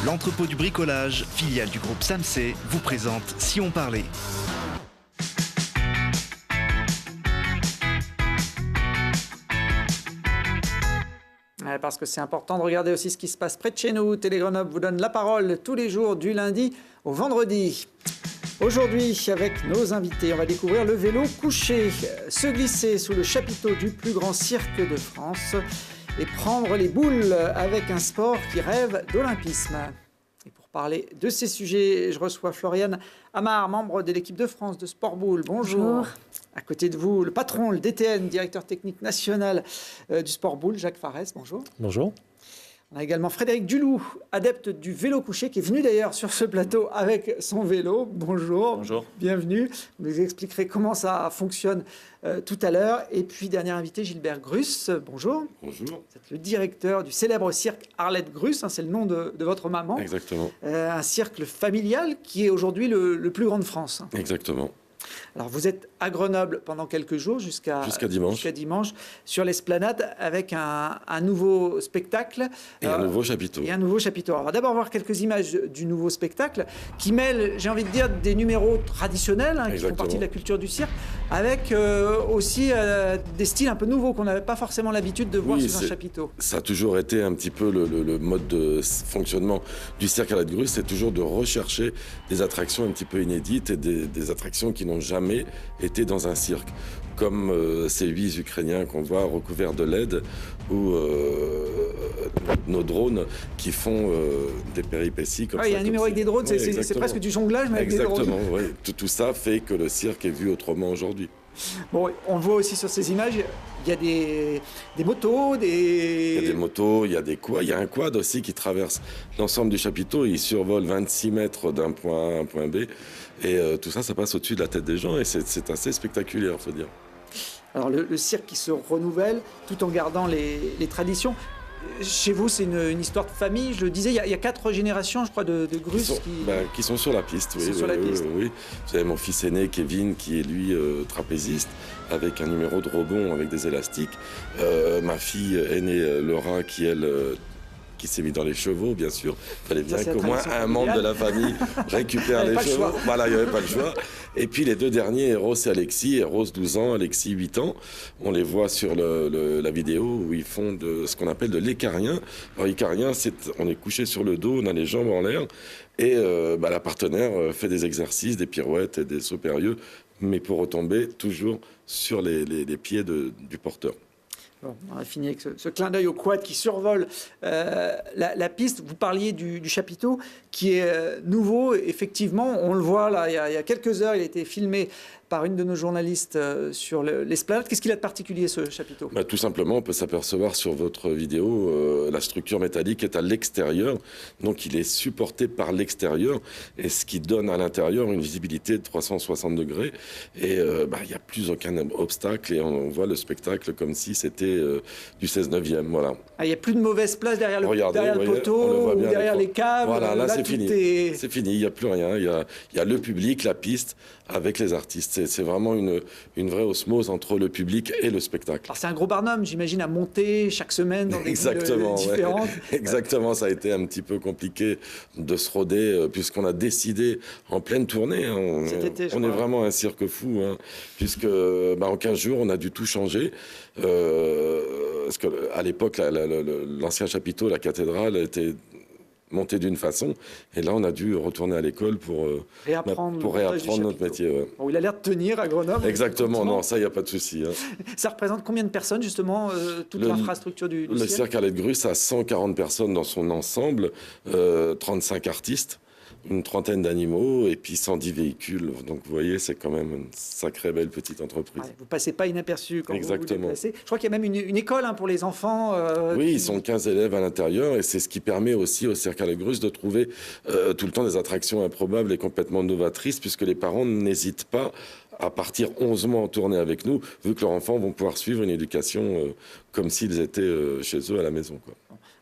L'entrepôt du bricolage, filiale du groupe Samsé, vous présente Si on parlait. Parce que c'est important de regarder aussi ce qui se passe près de chez nous. Télé Grenoble vous donne la parole tous les jours du lundi au vendredi. Aujourd'hui, avec nos invités, on va découvrir le vélo couché, se glisser sous le chapiteau du plus grand cirque de France et prendre les boules avec un sport qui rêve d'olympisme. Et pour parler de ces sujets, je reçois Floriane Amar, membre de l'équipe de France de Sport Boule. Bonjour. À côté de vous, le patron, le DTN, directeur technique national du Sport Boule, Jacques Farès. Bonjour. Bonjour. On a également Frédéric Duloup, adepte du vélo couché, qui est venu d'ailleurs sur ce plateau avec son vélo. Bonjour. Bonjour. Bienvenue. Vous nous expliquerez comment ça fonctionne tout à l'heure. Et puis, dernier invité, Gilbert Gruss. Bonjour. Bonjour. Vous êtes le directeur du célèbre cirque Arlette Gruss, c'est le nom de votre maman. Exactement. Un cirque familial qui est aujourd'hui le plus grand de France. Exactement. Alors, vous êtes à Grenoble pendant quelques jours jusqu'à dimanche sur l'esplanade avec un nouveau spectacle. Et un nouveau chapiteau. On va d'abord voir quelques images du nouveau spectacle qui mêle, j'ai envie de dire, des numéros traditionnels qui font partie de la culture du cirque avec aussi des styles un peu nouveaux qu'on n'avait pas forcément l'habitude de voir sur un chapiteau. Ça a toujours été un petit peu le mode de fonctionnement du cirque Arlette Gruss, c'est toujours de rechercher des attractions un petit peu inédites et des attractions qui n'ont jamais été dans un cirque, comme ces 8 Ukrainiens qu'on voit recouverts de LED ou nos drones qui font des péripéties comme ça. Il y a un numéro avec des drones, c'est presque du jonglage, mais avec des drones. Exactement, oui. Tout ça fait que le cirque est vu autrement aujourd'hui. Bon, on le voit aussi sur ces images, il y a des motos, Il y a des motos, il y a un quad aussi qui traverse l'ensemble du chapiteau, il survole 26 mètres d'un point A à un point B, et tout ça, ça passe au-dessus de la tête des gens, et c'est assez spectaculaire, il faut dire. Alors le cirque qui se renouvelle, tout en gardant les traditions. Chez vous, c'est une histoire de famille, je le disais, il y a 4 générations, je crois, de Gruss qui sont sur la piste. Oui. Vous avez mon fils aîné, Kevin, qui est lui trapéziste, avec un numéro de rebond avec des élastiques. Ma fille aînée, Laura, qui s'est mis dans les chevaux, bien sûr. Il fallait bien qu'au moins un membre de la famille récupère les chevaux. Voilà, il n'y avait pas le choix. Et puis les 2 derniers, Eros et Alexis. Eros, 12 ans, Alexis, 8 ans. On les voit sur la vidéo où ils font ce qu'on appelle de l'écarien. Alors, l'écarien, on est couché sur le dos, on a les jambes en l'air. Et la partenaire fait des exercices, des pirouettes et des sauts périlleux, mais pour retomber toujours sur les pieds du porteur. Bon, on a fini avec ce clin d'œil au quad qui survole la piste. Vous parliez du chapiteau qui est nouveau. Effectivement, on le voit là, il y a quelques heures, il a été filmé par une de nos journalistes sur l'esplanade. Qu'est-ce qu'il a de particulier, ce chapiteau ? Tout simplement, on peut s'apercevoir sur votre vidéo, la structure métallique est à l'extérieur, donc il est supporté par l'extérieur, et ce qui donne à l'intérieur une visibilité de 360 degrés, et il n'y a plus aucun obstacle, et on voit le spectacle comme si c'était du 16-9e, voilà. Il n'y a plus de mauvaise place derrière le poteau, ou derrière les câbles. Voilà, là c'est fini. C'est fini, il n'y a plus rien. Il y a le public, la piste, avec les artistes. C'est vraiment une vraie osmose entre le public et le spectacle. Alors c'est un gros barnum, j'imagine, à monter chaque semaine dans des villes différentes. Exactement, ça a été un petit peu compliqué de se roder, puisqu'on a décidé en pleine tournée. On est vraiment un cirque fou, puisque en 15 jours, on a dû tout changer. Parce qu'à l'époque, l'ancien chapiteau, la cathédrale, était monté d'une façon, et là on a dû retourner à l'école pour réapprendre notre métier. Ouais. Bon, il a l'air de tenir à Grenoble. Exactement, non, ça il n'y a pas de souci. Ça représente combien de personnes justement, toute l'infrastructure du cirque ? Le cirque Arlette Gruss a 140 personnes dans son ensemble, 35 artistes, une trentaine d'animaux et puis 110 véhicules. Donc vous voyez, c'est quand même une sacrée belle petite entreprise. Ouais, vous ne passez pas inaperçu quand vous vous déplacez. Je crois qu'il y a même une école pour les enfants. Oui, ils sont 15 élèves à l'intérieur, et c'est ce qui permet aussi au cirque Arlette Gruss de trouver tout le temps des attractions improbables et complètement novatrices, puisque les parents n'hésitent pas à partir 11 mois en tournée avec nous, vu que leurs enfants vont pouvoir suivre une éducation comme s'ils étaient chez eux à la maison, quoi.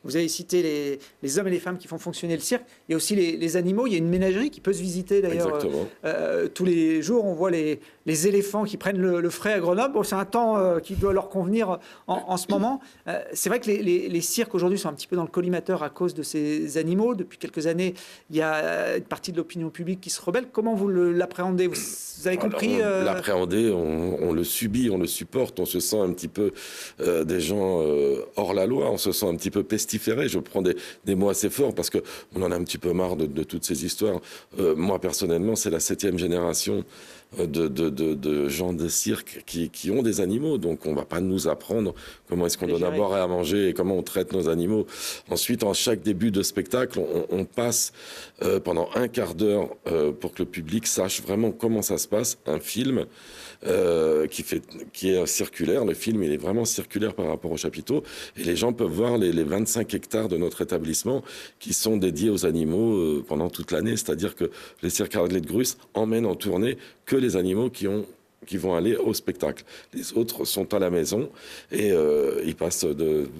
Vous avez cité les hommes et les femmes qui font fonctionner le cirque. Il y a aussi les animaux. Il y a une ménagerie qui peut se visiter d'ailleurs. Exactement. Tous les jours, on voit les les éléphants qui prennent le frais à Grenoble. Bon, c'est un temps qui doit leur convenir en ce moment. C'est vrai que les cirques aujourd'hui sont un petit peu dans le collimateur à cause de ces animaux. Depuis quelques années, il y a une partie de l'opinion publique qui se rebelle. Comment vous l'appréhendez? Vous avez compris L'appréhender, on le subit, on le supporte, on se sent un petit peu des gens hors la loi, on se sent un petit peu pestiféré. Je prends des mots assez forts parce qu'on en a un petit peu marre de toutes ces histoires. Moi, personnellement, c'est la 7e génération de gens de cirque qui ont des animaux. Donc, on ne va pas nous apprendre comment est-ce qu'on donne à boire et à manger et comment on traite nos animaux. Ensuite, en chaque début de spectacle, on passe pendant un quart d'heure pour que le public sache vraiment comment ça se passe. Un film qui est circulaire. Le film, il est vraiment circulaire par rapport au chapiteau. Et les gens peuvent voir les 25 hectares de notre établissement qui sont dédiés aux animaux pendant toute l'année. C'est-à-dire que les cirques Harley de Grus emmènent en tournée que les animaux qui vont aller au spectacle. Les autres sont à la maison et ils passent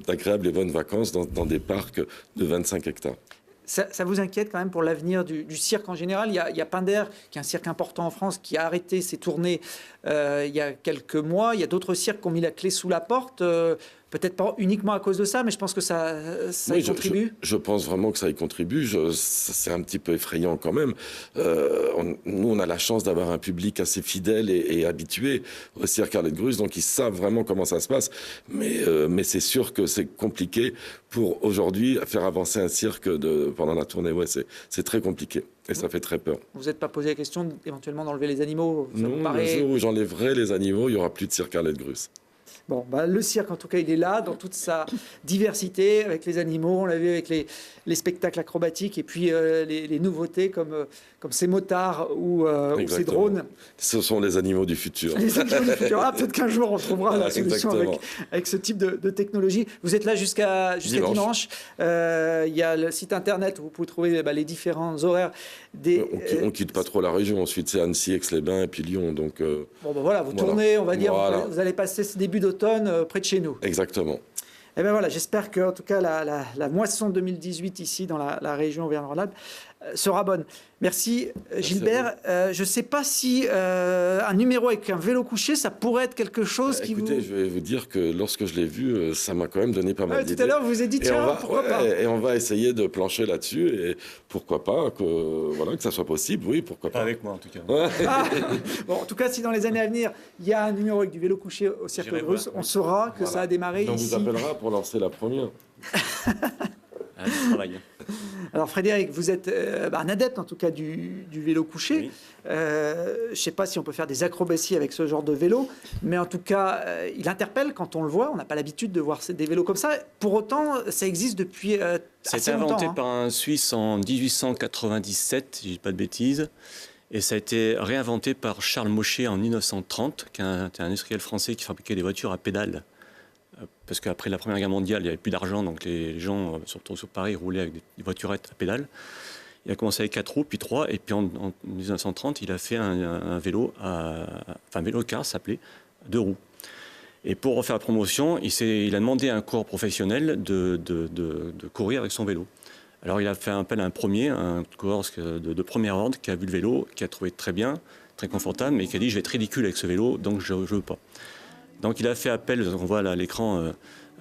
d'agréables et bonnes vacances dans des parcs de 25 hectares. Ça vous inquiète quand même pour l'avenir du cirque en général? Il y a Pinder, qui est un cirque important en France, qui a arrêté ses tournées il y a quelques mois. Il y a d'autres cirques qui ont mis la clé sous la porte. Peut-être pas uniquement à cause de ça, mais je pense que ça y contribue. Je pense vraiment que ça y contribue. C'est un petit peu effrayant quand même. Nous, on a la chance d'avoir un public assez fidèle et habitué au cirque Harley de Grus, donc ils savent vraiment comment ça se passe. Mais c'est sûr que c'est compliqué pour aujourd'hui faire avancer un cirque pendant la tournée. Ouais, c'est très compliqué et ça fait très peur. Vous n'êtes pas posé la question d'éventuellement d'enlever les animaux? Non, le jour où j'enlèverai les animaux, il n'y aura plus de cirque Harley de Grus. Bon, le cirque, en tout cas, il est là, dans toute sa diversité, avec les animaux, on l'a vu avec les spectacles acrobatiques, et puis les nouveautés comme ces motards ou ces drones. Ce sont les animaux du futur. Les animaux du futur. Peut-être qu'un jour, on trouvera la solution avec ce type de technologie. Vous êtes là jusqu'à dimanche. Il y a le site internet où vous pouvez trouver les différents horaires. On ne quitte pas trop la région. Ensuite, c'est Annecy, Aix-les-Bains et puis Lyon. Donc, vous tournez, on va dire, vous allez passer ce début d'automne près de chez nous. Exactement. Et bien voilà, j'espère que en tout cas la moisson 2018 ici dans la région Auvergne-Rhône-Alpes sera bonne. Merci Gilbert. Je ne sais pas si un numéro avec un vélo couché, ça pourrait être quelque chose qui Écoutez, je vais vous dire que lorsque je l'ai vu, ça m'a quand même donné pas mal d'idées. Tout à l'heure, vous vous êtes dit, tiens, pourquoi pas. Et on va essayer de plancher là-dessus et pourquoi pas que ça soit possible, oui, pourquoi pas. Pas avec moi en tout cas. Bon, en tout cas, si dans les années à venir, il y a un numéro avec du vélo couché au cirque de Grus, on saura que ça a démarré ici. On vous appellera pour lancer la première. Travail. Alors Frédéric, vous êtes un adepte en tout cas du vélo couché. Oui. Je ne sais pas si on peut faire des acrobaties avec ce genre de vélo, mais en tout cas, il interpelle quand on le voit. On n'a pas l'habitude de voir des vélos comme ça. Pour autant, ça existe depuis assez longtemps. Ça a été inventé par un Suisse en 1897, si je ne dis pas de bêtises. Et ça a été réinventé par Charles Mochet en 1930, qui est un industriel français qui fabriquait des voitures à pédales. Parce qu'après la Première Guerre mondiale, il n'y avait plus d'argent, donc les gens, surtout sur Paris, roulaient avec des voiturettes à pédales. Il a commencé avec 4 roues, puis 3, et puis en 1930, il a fait un vélo, un vélo-car, ça s'appelait, 2 roues. Et pour refaire la promotion, il a demandé à un coureur professionnel de courir avec son vélo. Alors il a fait appel à un coureur de premier ordre, qui a vu le vélo, qui a trouvé très bien, très confortable, mais qui a dit « je vais être ridicule avec ce vélo, donc je ne veux pas ». Donc il a fait appel, on voit là à l'écran,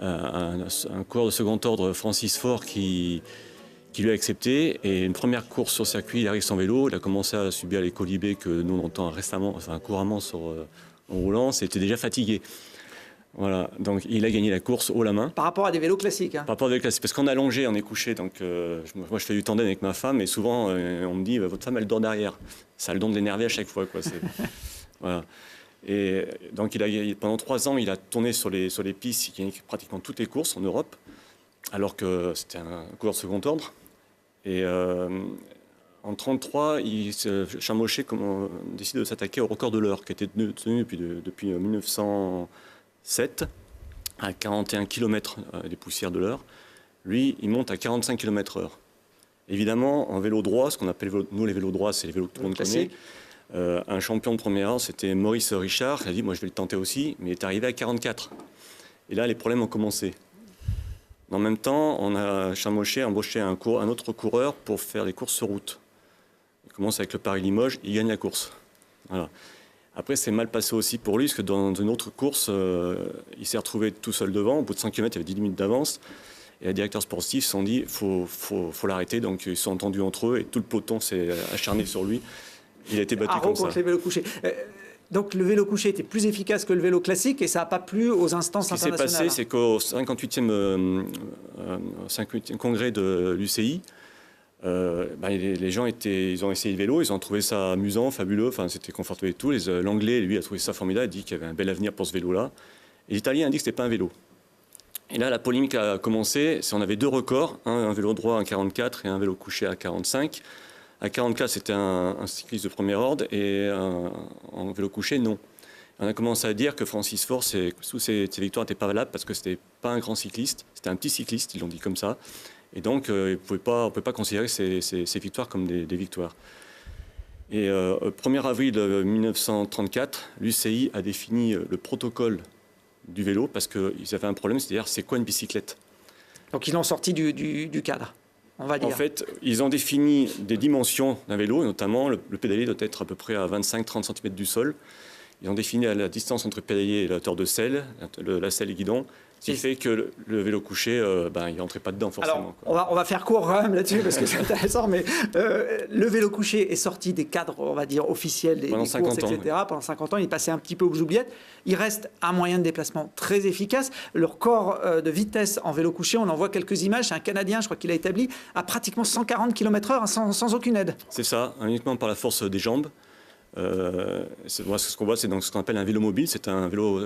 un coureur de second ordre, Francis Faure, qui lui a accepté. Et une première course sur circuit, il arrive sans vélo, il a commencé à subir les colibés que nous on entend couramment en roulant, c'était déjà fatigué. Voilà, donc il a gagné la course haut la main. Par rapport à des vélos classiques. Par rapport à des vélos classiques, parce qu'on est allongé, on est couché, donc moi je fais du tandem avec ma femme, et souvent on me dit, votre femme elle dort derrière. Ça a le don de l'énerver à chaque fois, quoi. Voilà. Et donc pendant 3 ans, il a tourné sur les pistes, il a gagné pratiquement toutes les courses en Europe, alors que c'était un coureur de second ordre. Et en 1933, Charles Mochet décide de s'attaquer au record de l'heure, qui était tenu depuis 1907 à 41 km des poussières de l'heure. Lui, il monte à 45 km/h. Évidemment, en vélo droit, ce qu'on appelle nous les vélos droits, c'est les vélos que tout le monde connaît. Un champion de première heure, c'était Maurice Richard. Il a dit, moi je vais le tenter aussi, mais il est arrivé à 44. Et là, les problèmes ont commencé. En même temps, Charles Mochet a embauché un autre coureur pour faire des courses sur route. Il commence avec le Paris-Limoges, il gagne la course. Voilà. Après, c'est mal passé aussi pour lui, parce que dans une autre course, il s'est retrouvé tout seul devant. Au bout de 100 km, il y avait 10 minutes d'avance. Et les directeurs sportifs se sont dit faut l'arrêter. Donc, ils se sont entendus entre eux et tout le peloton s'est acharné sur lui. Il a été battu comme ça. Contre les vélos couchés. Donc, le vélo couché était plus efficace que le vélo classique et ça n'a pas plu aux instances internationales. Ce qui s'est passé, c'est qu'au 58e congrès de l'UCI, les gens ils ont essayé le vélo, ils ont trouvé ça amusant, fabuleux, enfin, c'était confortable et tout. L'Anglais, lui, a trouvé ça formidable, a dit qu'il y avait un bel avenir pour ce vélo-là. Et l'Italien a dit que ce n'était pas un vélo. Et là, la polémique a commencé. On avait 2 records, un vélo droit à 44 et un vélo couché à 45. À 44, c'était un cycliste de premier ordre et en vélo couché, non. On a commencé à dire que Francis Fort, sous ses victoires, n'était pas valable parce que ce n'était pas un grand cycliste, c'était un petit cycliste, ils l'ont dit comme ça. Et donc, on ne peut pas considérer ces victoires comme des victoires. Et 1er avril 1934, l'UCI a défini le protocole du vélo parce qu'ils avaient un problème, c'est-à-dire c'est quoi une bicyclette? Donc ils l'ont sorti du cadre, on va dire. En fait, ils ont défini des dimensions d'un vélo, notamment le pédalier doit être à peu près à 25-30 cm du sol. Ils ont défini la distance entre le pédalier et la hauteur de selle, la selle et le guidon, ce qui fait que le vélo couché, il n'entrait pas dedans forcément. Alors, on va faire court quand même là-dessus parce que c'est intéressant, mais le vélo couché est sorti des cadres, on va dire, officiels des courses, etc. Oui. Pendant 50 ans, il passait un petit peu aux oubliettes. Il reste un moyen de déplacement très efficace. Le record de vitesse en vélo couché, on en voit quelques images, c'est un Canadien, je crois qu'il a établi, à pratiquement 140 km/h sans aucune aide. C'est ça, uniquement par la force des jambes. Ce qu'on voit, c'est donc ce qu'on appelle un vélo mobile. C'est un vélo.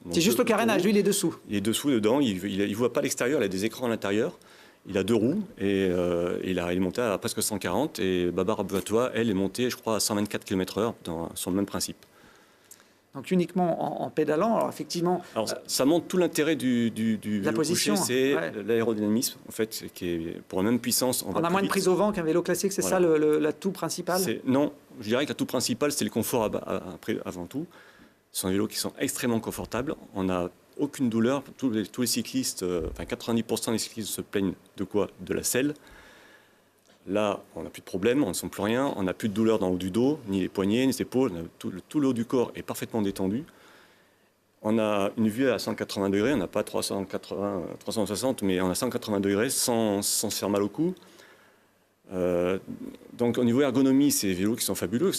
C'est juste le carénage, lui, il est dessous. Il est dessous, dedans. Il ne voit pas l'extérieur, il a des écrans à l'intérieur. Il a 2 roues et il est monté à presque 140. Et Barbara Boitois, elle, est montée, je crois, à 124 km/h sur le même principe. Donc uniquement en pédalant, alors effectivement... Alors, ça montre tout l'intérêt du vélo couché, c'est l'aérodynamisme, en fait, qui est pour la même puissance. On a moins de prise au vent qu'un vélo classique, c'est voilà. Ça l'atout principal? Non, je dirais que l'atout principal, c'est le confort avant tout. Ce sont des vélos qui sont extrêmement confortables. On n'a aucune douleur. Tous les cyclistes, 90% des cyclistes se plaignent de quoi? De la selle. Là, on n'a plus de problème, on ne sent plus rien, on n'a plus de douleur dans le haut du dos, ni les poignets, ni les épaules, tout le haut du corps est parfaitement détendu. On a une vue à 180 degrés, on n'a pas 380, 360, mais on a 180 degrés sans se faire mal au cou. Donc au niveau ergonomie, c'est des vélos qui sont fabuleux.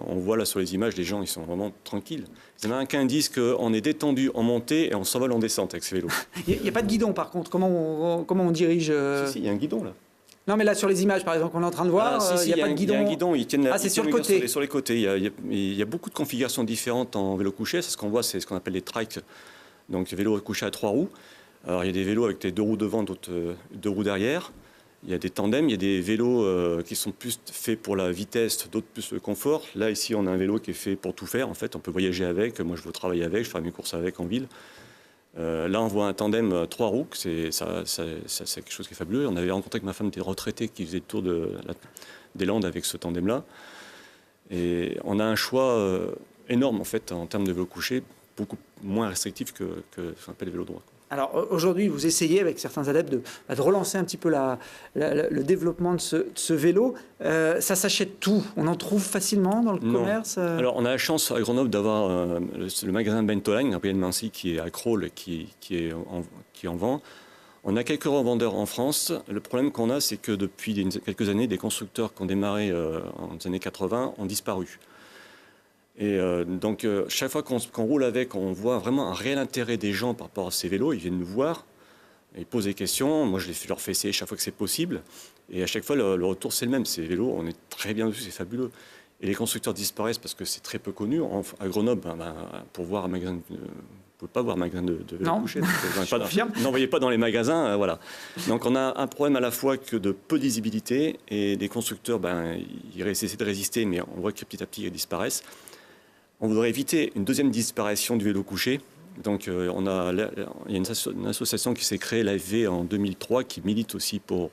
On voit là sur les images, les gens ils sont vraiment tranquilles. Les Américains disent qu'on est détendu en montée et on s'envole en descente avec ces vélos. Il n'y a pas de guidon par contre, comment on dirige Si, il y a un guidon là. Non, mais là, sur les images, par exemple, qu'on est en train de voir, il n'y a pas de guidon. Il y a un guidon, ils tiennent c'est sur le côté. Sur les côtés. Il y a beaucoup de configurations différentes en vélo couché. C'est ce qu'on voit, c'est ce qu'on appelle les trikes, donc les vélos couchés à 3 roues. Alors, il y a des vélos avec des 2 roues devant, d'autres 2 roues derrière. Il y a des tandems, il y a des vélos qui sont plus faits pour la vitesse, d'autres plus le confort. Là, ici, on a un vélo qui est fait pour tout faire. En fait, on peut voyager avec. Moi, je veux travailler avec, je fais mes courses avec en ville. Là, on voit un tandem 3 roues, c'est quelque chose qui est fabuleux. On avait rencontré avec ma femme des retraités qui faisaient le tour des Landes avec ce tandem-là. Et on a un choix énorme, en fait, en termes de vélo couché, beaucoup moins restrictif que ce qu'on appelle les vélos droits. Alors aujourd'hui, vous essayez avec certains adeptes de relancer un petit peu le développement de ce vélo. Ça s'achète tout? On en trouve facilement dans le commerce? Alors on a la chance à Grenoble d'avoir le magasin Bentoline, Gabriel Mancy, qui est à Crolles, qui en vend. On a quelques revendeurs en France. Le problème qu'on a, c'est que depuis quelques années, des constructeurs qui ont démarré en les années 80 ont disparu. Et donc, chaque fois qu'on roule avec, on voit vraiment un réel intérêt des gens par rapport à ces vélos. Ils viennent nous voir, ils posent des questions. Moi, je leur fais essayer chaque fois que c'est possible. Et à chaque fois, le retour, c'est le même. Ces vélos, on est très bien dessus, c'est fabuleux. Et les constructeurs disparaissent parce que c'est très peu connu. À Grenoble, pour voir un magasin, vous ne pouvez pas voir un magasin de vélo couché. N'en voyez pas dans les magasins. Voilà. Donc, on a un problème à la fois que de peu de visibilité. Et les constructeurs, ils essaient de résister, mais on voit que petit à petit, ils disparaissent. On voudrait éviter une deuxième disparition du vélo couché. Donc, il y a une association qui s'est créée, l'AFV, en 2003, qui milite aussi pour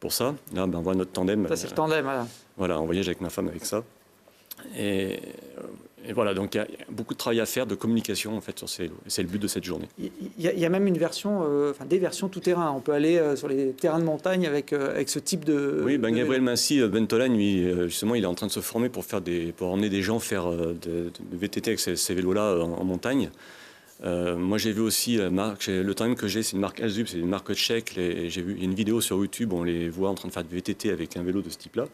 ça. Là, on voit notre tandem. Ça, c'est le tandem, voilà. Voilà, on voyage avec ma femme avec ça. Et Et voilà, donc il y a beaucoup de travail à faire, de communication en fait sur ces vélos. Et c'est le but de cette journée. Il y a même une version, des versions tout-terrain. On peut aller sur les terrains de montagne avec ce type de. Oui, de Gabriel vélo. Massy, Bentolan, lui, justement, il est en train de se former pour emmener des gens faire de VTT avec ces vélos-là en montagne. Moi, j'ai vu aussi la marque, le Tandem que j'ai, c'est une marque Azub, c'est une marque tchèque. J'ai vu une vidéo sur YouTube, on les voit en train de faire du VTT avec un vélo de ce type-là.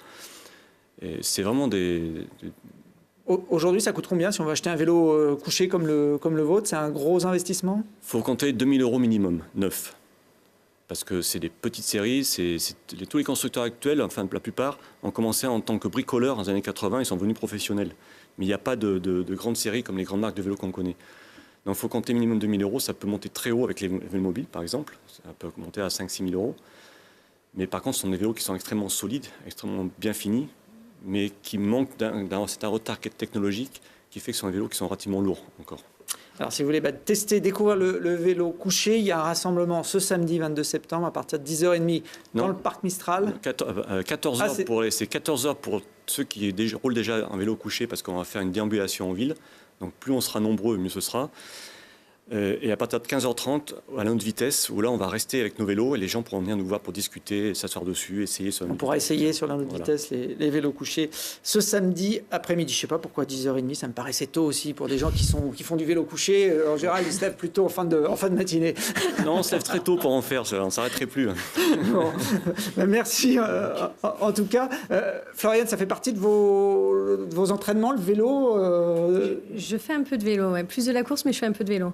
Et c'est vraiment Aujourd'hui, ça coûte combien si on veut acheter un vélo couché comme le vôtre? C'est un gros investissement? Il faut compter 2 000 € minimum, neuf. Parce que c'est des petites séries, tous les constructeurs actuels, enfin la plupart, ont commencé en tant que bricoleurs dans les années 80, ils sont devenus professionnels. Mais il n'y a pas de grandes séries comme les grandes marques de vélos qu'on connaît. Donc il faut compter minimum 2 000 €, ça peut monter très haut avec les vélos mobiles par exemple, ça peut monter à 5 000 - 6 000 €. Mais par contre, ce sont des vélos qui sont extrêmement solides, extrêmement bien finis, mais qui manquent d'un certain retard technologique qui fait que ce sont des vélos qui sont relativement lourds encore. Alors, si vous voulez tester, découvrir le vélo couché, il y a un rassemblement ce samedi 22 septembre à partir de 10h30 dans le parc Mistral. 14 heures c'est 14 heures pour ceux qui roulent déjà en vélo couché parce qu'on va faire une déambulation en ville. Donc plus on sera nombreux, mieux ce sera. Et à partir de 15h30, à la haute vitesse, où là on va rester avec nos vélos et les gens pourront venir nous voir pour discuter, s'asseoir dessus, essayer. On pourra essayer sur la haute vitesse les vélos couchés ce samedi après-midi. Je ne sais pas pourquoi 10h30, ça me paraissait tôt aussi pour des gens qui font du vélo couché. En général, ils se lèvent plutôt en fin de matinée. Non, on se lève très tôt pour en faire, on ne s'arrêterait plus. Bon. Merci en tout cas. Floriane, ça fait partie de vos entraînements, le vélo Je fais un peu de vélo, ouais. Plus de la course, mais je fais un peu de vélo.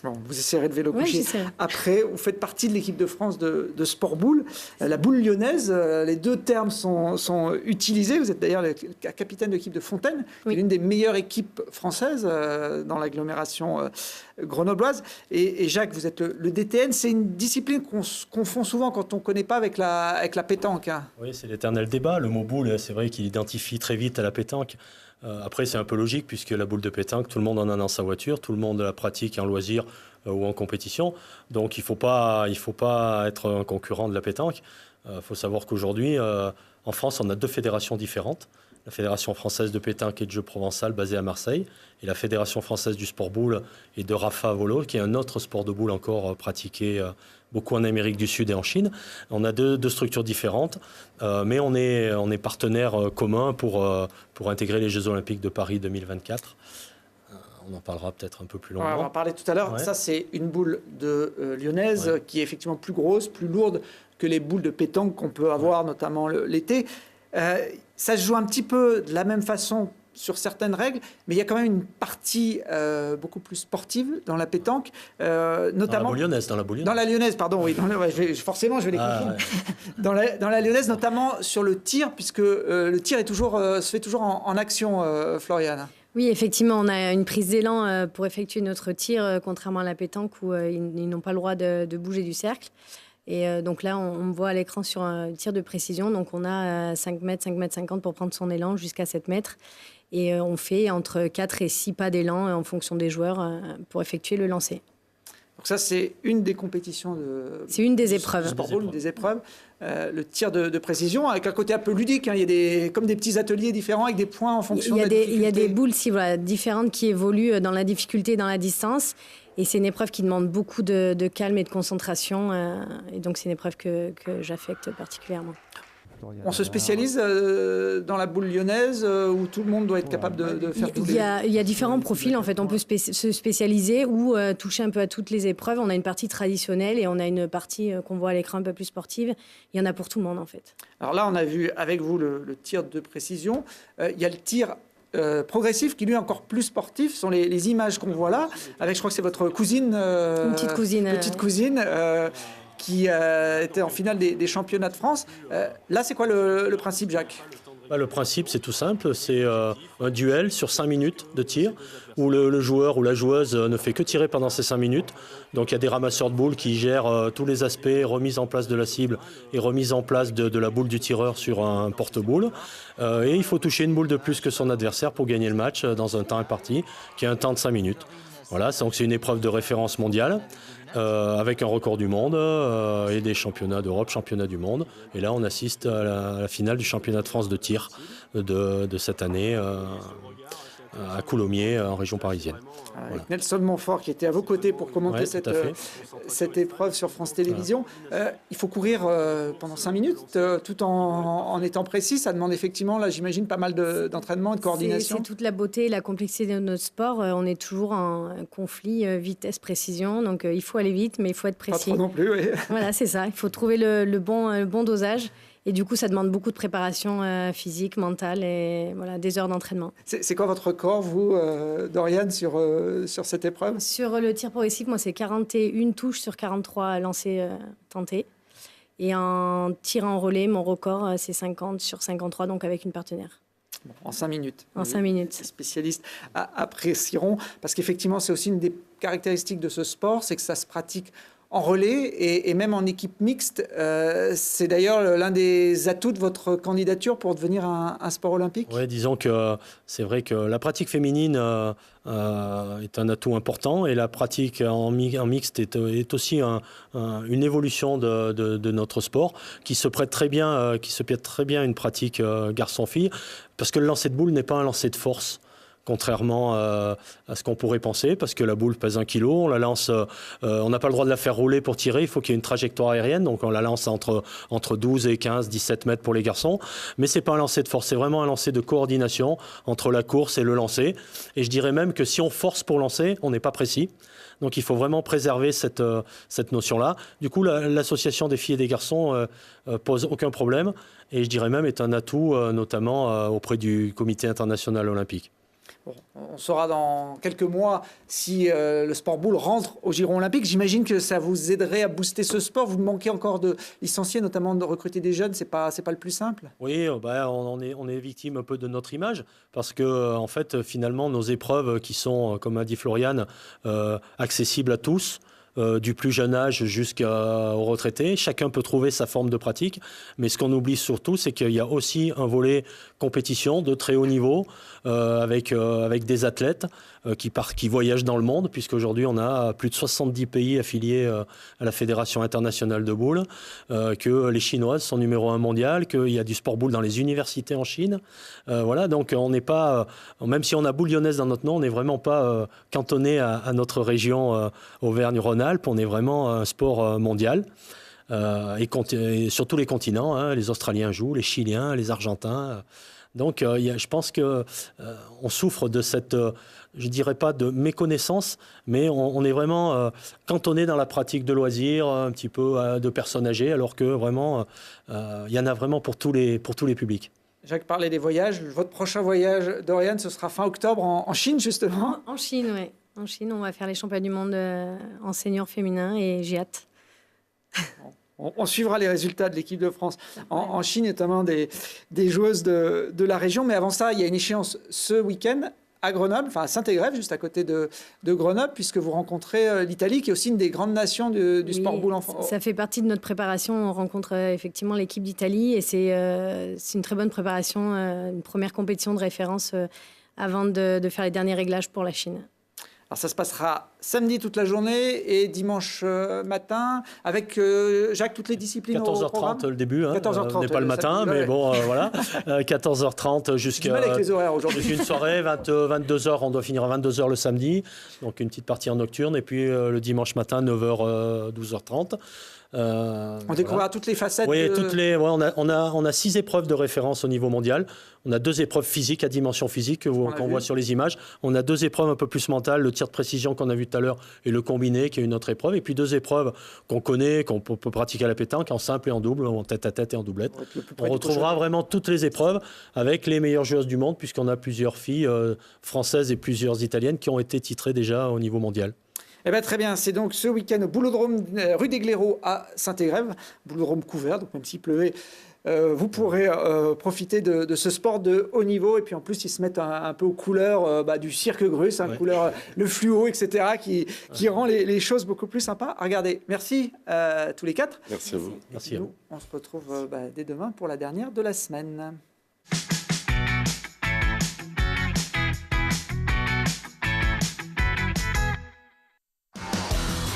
Bon, vous essayerez de vélo couché. J'essaierai. Après, vous faites partie de l'équipe de France de sport boule, la boule lyonnaise. Les deux termes sont utilisés. Vous êtes d'ailleurs le capitaine de l'équipe de Fontaine, qui est l'une des meilleures équipes françaises dans l'agglomération grenobloise. Et Jacques, vous êtes le DTN. C'est une discipline qu'on se confond souvent quand on ne connaît pas avec la pétanque. Hein. Oui, c'est l'éternel débat. Le mot boule, c'est vrai qu'il identifie très vite à la pétanque. Après, c'est un peu logique puisque la boule de pétanque, tout le monde en a dans sa voiture, tout le monde la pratique en loisir ou en compétition. Donc, il faut pas être un concurrent de la pétanque. Faut savoir qu'aujourd'hui, en France, on a deux fédérations différentes. La Fédération française de pétanque et de jeu provençal basée à Marseille et la Fédération française du sport boule et de Rafa Volo, qui est un autre sport de boule encore pratiqué beaucoup en Amérique du Sud et en Chine. On a deux structures différentes, mais on est partenaires communs pour intégrer les Jeux Olympiques de Paris 2024. On en parlera peut-être un peu plus longuement. On va en parler tout à l'heure. Ouais. Ça, c'est une boule lyonnaise qui est effectivement plus grosse, plus lourde que les boules de pétanque qu'on peut avoir notamment l'été. Ça se joue un petit peu de la même façon sur certaines règles, mais il y a quand même une partie beaucoup plus sportive dans la pétanque, notamment dans la lyonnaise, pardon, oui, forcément je vais les confondre. Dans la lyonnaise, notamment sur le tir, puisque le tir se fait toujours en action, Floriane. Oui, effectivement, on a une prise d'élan pour effectuer notre tir, contrairement à la pétanque où ils n'ont pas le droit de bouger du cercle. Et donc là, on voit à l'écran sur un tir de précision. Donc on a 5 mètres, 5 mètres 50 pour prendre son élan jusqu'à 7 mètres. Et on fait entre 4 et 6 pas d'élan en fonction des joueurs pour effectuer le lancer. Donc ça, c'est une des compétitions c'est une des épreuves. Sport ball, une des épreuves. Le tir de précision, avec un côté un peu ludique. Hein. Il y a comme des petits ateliers différents avec des points en fonction de la difficulté. Il y a des boules différentes qui évoluent dans la difficulté et dans la distance. Et c'est une épreuve qui demande beaucoup de calme et de concentration. Et donc, c'est une épreuve que j'affecte particulièrement. On se spécialise dans la boule lyonnaise où tout le monde doit être capable de faire tout. Il y a différents profils, en fait. On peut se spécialiser ou toucher un peu à toutes les épreuves. On a une partie traditionnelle et on a une partie qu'on voit à l'écran un peu plus sportive. Il y en a pour tout le monde, en fait. Alors là, on a vu avec vous le tir de précision. Il y a le tir progressif qui lui est encore plus sportif. Ce sont les images qu'on voit là. Avec, je crois que c'est votre cousine. Une petite cousine. Qui était en finale des championnats de France. Là, c'est quoi le principe, Jacques ? Le principe, c'est tout simple. C'est un duel sur 5 minutes de tir où le joueur ou la joueuse ne fait que tirer pendant ces 5 minutes. Donc, il y a des ramasseurs de boules qui gèrent tous les aspects, remise en place de la cible et remise en place de la boule du tireur sur un porte-boule. Et il faut toucher une boule de plus que son adversaire pour gagner le match dans un temps imparti, qui est un temps de 5 minutes. Voilà, donc c'est une épreuve de référence mondiale. Avec un record du monde et des championnats d'Europe, championnats du monde. Et là, on assiste à la finale du championnat de France de tir de cette année. à Coulommiers, en région parisienne. Avec Nelson Montfort qui était à vos côtés pour commenter cette épreuve sur France Télévisions. Il faut courir pendant 5 minutes tout en étant précis. Ça demande effectivement, là j'imagine, pas mal d'entraînement et de coordination. C'est toute la beauté et la complexité de notre sport. On est toujours en conflit vitesse-précision. Donc il faut aller vite, mais il faut être précis. Pas trop non plus, oui. Voilà, c'est ça. Il faut trouver le bon dosage. Et du coup, ça demande beaucoup de préparation physique, mentale et voilà, des heures d'entraînement. C'est quoi votre record, vous, Doriane, sur cette épreuve? Sur le tir progressif, moi, c'est 41 touches sur 43 lancers tentés. Et en tir en relais, mon record, c'est 50 sur 53, donc avec une partenaire. Bon, en 5 minutes. En 5 minutes. Les spécialistes apprécieront, parce qu'effectivement, c'est aussi une des caractéristiques de ce sport, c'est que ça se pratique en relais et même en équipe mixte. C'est d'ailleurs l'un des atouts de votre candidature pour devenir un sport olympique. Oui, disons que c'est vrai que la pratique féminine est un atout important et la pratique en mixte est aussi une évolution de notre sport qui se prête très bien à une pratique garçon-fille, parce que le lancer de boule n'est pas un lancer de force. Contrairement à ce qu'on pourrait penser, parce que la boule pèse 1 kg, on la lance, on n'a pas le droit de la faire rouler pour tirer, il faut qu'il y ait une trajectoire aérienne, donc on la lance entre 12 et 15, 17 mètres pour les garçons, mais c'est pas un lancer de force, c'est vraiment un lancer de coordination entre la course et le lancer, et je dirais même que si on force pour lancer, on n'est pas précis, donc il faut vraiment préserver cette notion-là. Du coup, l'association des filles et des garçons pose aucun problème, et je dirais même est un atout, notamment auprès du Comité international olympique. Bon, on saura dans quelques mois si le sport boule rentre au giron olympique. J'imagine que ça vous aiderait à booster ce sport. Vous manquez encore de licenciés, notamment de recruter des jeunes. C'est pas le plus simple. Oui, on est victime un peu de notre image parce que en fait, finalement, nos épreuves qui sont, comme a dit Floriane, accessibles à tous. Du plus jeune âge jusqu'aux retraités. Chacun peut trouver sa forme de pratique, mais ce qu'on oublie surtout, c'est qu'il y a aussi un volet compétition de très haut niveau avec des athlètes qui voyagent dans le monde, puisqu'aujourd'hui on a plus de 70 pays affiliés à la Fédération internationale de boule, que les Chinoises sont numéro 1 mondial, qu'il y a du sport boule dans les universités en Chine. Voilà, donc on n'est pas, même si on a boule lyonnaise dans notre nom, on n'est vraiment pas cantonné à notre région Auvergne-Rhône-Alpes, on est vraiment un sport mondial. Et sur tous les continents, hein, les Australiens jouent, les Chiliens, les Argentins. Donc je pense qu'on souffre de cette, je ne dirais pas de méconnaissance, mais on est vraiment cantonné dans la pratique de loisirs, un petit peu de personnes âgées, alors que vraiment, il y en a vraiment pour tous les publics. Jacques parlait des voyages. Votre prochain voyage, Doriane, ce sera fin octobre en Chine, justement. En Chine, oui. En Chine, on va faire les championnats du monde en senior féminin et j'ai hâte. On suivra les résultats de l'équipe de France en Chine, notamment des joueuses de la région. Mais avant ça, il y a une échéance ce week-end à Grenoble, enfin à Saint-Égrève, juste à côté de Grenoble, puisque vous rencontrez l'Italie, qui est aussi une des grandes nations du sport boule en France. Ça fait partie de notre préparation. On rencontre effectivement l'équipe d'Italie et c'est une très bonne préparation, une première compétition de référence avant de faire les derniers réglages pour la Chine. Alors ça se passera samedi toute la journée et dimanche matin avec Jacques toutes les disciplines 14h30 le début, hein, 14h30 n'est pas le matin, mais bon voilà, 14h30 jusqu'à avec les horaires aujourd'hui. Une soirée 22h, on doit finir à 22h le samedi, donc une petite partie en nocturne et puis le dimanche matin 9h 12h30. On découvrira toutes les facettes. Oui, on a 6 épreuves de référence au niveau mondial. On a 2 épreuves physiques à dimension physique qu'on voit sur les images. On a 2 épreuves un peu plus mentales, le tir de précision qu'on a vu tout à l'heure et le combiné qui est une autre épreuve. Et puis 2 épreuves qu'on connaît, qu'on peut pratiquer à la pétanque en simple et en double, en tête-à-tête et en doublette. On retrouvera vraiment toutes les épreuves avec les meilleures joueuses du monde puisqu'on a plusieurs filles françaises et plusieurs italiennes qui ont été titrées déjà au niveau mondial. Eh bien, très bien, c'est donc ce week-end au Boulodrome rue des Glaireaux à Saint-Égrève, Boulodrome couvert, donc même s'il pleuvait, vous pourrez profiter de ce sport de haut niveau. Et puis en plus, ils se mettent un peu aux couleurs du cirque Grus, couleur, le fluo, etc., qui rend les choses beaucoup plus sympas. Regardez, merci tous les 4. Merci à vous. Merci à vous. On se retrouve dès demain pour la dernière de la semaine.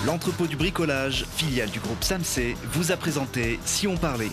L'entrepôt du bricolage, filiale du groupe SAMC, vous a présenté Si on parlait.